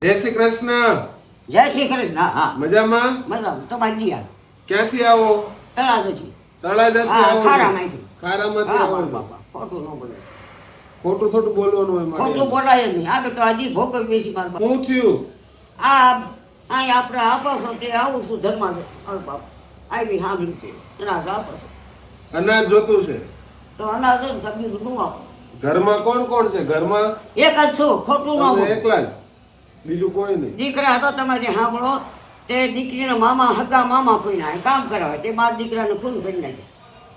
જય શ્રી કૃષ્ણ. જય શ્રી કૃષ્ણ. હા મજામાં? મજામાં. તમારી દિયા ક્યાંથી આવો? તળાજાથી. તળાજાથી હા, આવો છો? ખારામાંથી. ખારામાંથી હા, આવો છો? બાપા, ખોટું ન બોલે. ખોટું થોડું બોલવાનું હોય મારે. ખોટું બોલાય જ નહીં. આગળ તો હજી ભોગવ બેસી માર બાપ. શું થયું? અહીં આપણે આપો છો તે આવું છું ધર્મા બાપ આવી સાંભળ્યું છે અનાજ આપો છો અનાજ જોતું છે. તો અનાજ જ ને બીજું શું આપો? ઘરમાં કોણ કોણ છે? ઘરમાં એક જ છું, ખોટું ન તમે બોલો. એકલા જ? બીજું કોઈ નહીં? દીકરા હતો તમારે સાંભળો તે દીકરીના મામા હગા મામા કોઈના કામ કરાવે તે મારા દીકરાને ખૂન કરી નાખે.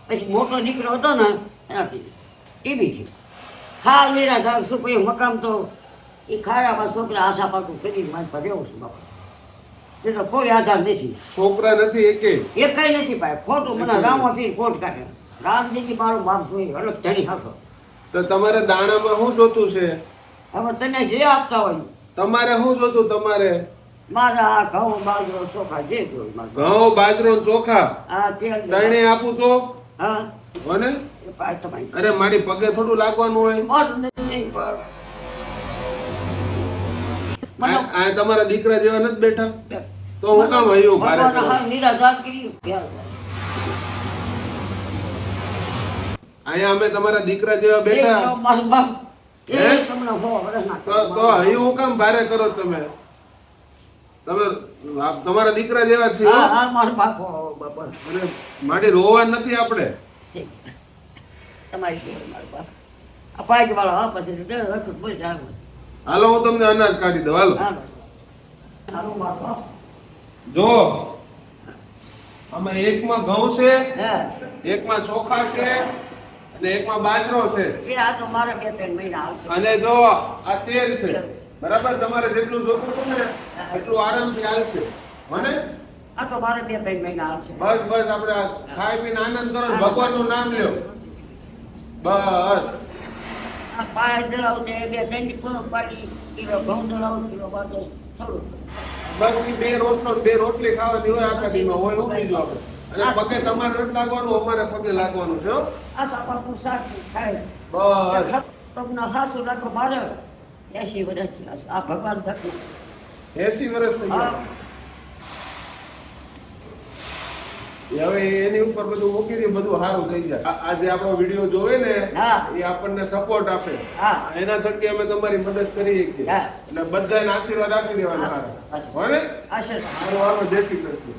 પછી મોટો દીકરો હતો ને એનાથી ટીબીથી હા મેરા ઘર શું કોઈ મકામ તો એ ખારામાં છોકરા આશા પાકું કરીને મારી પર રહેવું છું બાપા. એ તો કોઈ આધાર નથી, છોકરા નથી એકે? એ કઈ નથી ભાઈ. ખોટું મને રામોથી ખોટ કાઢે. રામજીજી મારો બાપ જોઈ અલગ ધણી હાસો. તો તમારે દાણામાં શું જોતું છે? હવે તમે જે આપતા હોય તમારે શું જોતું? તમારે મારા આ ઘઉં બાજરો ચોખા જે જોઈ મારે. ઘઉં બાજરો ને ચોખા આ તેલ ત્રણે આપું તો હા હોને? એ પાય તમારી અરે મારી પગે થોડું લાગવાનું હોય? મત નથી પણ મને આ તમારા દીકરા જેવા નથી બેઠા? તો હું કામ હૈયું ભારે ભગવાને કરું? હા નિરાધાર કરી અહીંયા અમે તમારા દીકરા જેવા બેઠા મારો બાપ એ હે? તમને હો વરસના તો હૈયું હું કામ ભારે કરો તમે? તમે તમારા દીકરા જેવા જ છો. હા હા મારો બાપ હો બાપા અને મારી રોવા નથી આપણે. ઠીક. તમારી જોડે મારો બાપ આ પાઇક વાળો હા પછી તો રખડ બોલ જાવ હાલો હું તમને અનાજ કાઢી દઉં. હાલો હા હાલો મારો બાપ જો આમાં એકમાં ઘઉં છે, હા એકમાં ચોખા છે અને એકમાં બાજરો છે. એ આ તો મારા 2-3 મહિના આવશે. અને જો આ તેલ છે. બરાબર? તમારે જેટલું જોતું હતું ને એટલું આરામથી હાલશે. મને આ તો મારે 2-3 મહિના આવશે. બસ બસ આપણે આ ખાઈ પીને આનંદ કરો ને ભગવાનનું નામ લ્યો. બસ આ પાય દળાવ ને 2-3 પૂરો પાડી કિલો ઘઉં દળાવ કિલો બાજુ થોડું બસ ઈ બે રોટલો ને બે રોટલી ખાવાની હોય આખા દીમાં હોય એવું બીજું આપણે. અને પગે તમારે નથી લાગવાનું, અમારે પગે લાગવાનું છે હો. આ સાપાનું શાક ખાય બસ તમને હાસુ રાખો મારે 80 વર્ષથી આ ભગવાન ભક્તિ 80 વર્ષ થઈ હા ગયા. હવે એની ઉપર બધું મૂકી દે, બધું સારું થઈ જાય. આ જે આપણો વિડીયો જોવે ને હા. એ આપણને સપોર્ટ આપે. હા. એના થકી અમે તમારી મદદ કરી શકીએ. હા. એટલે બધાને આશીર્વાદ આપી દેવાના. હા. સારા. હોને? આશીર્વાદ. સારું, હાલો, જય શ્રી કૃષ્ણ.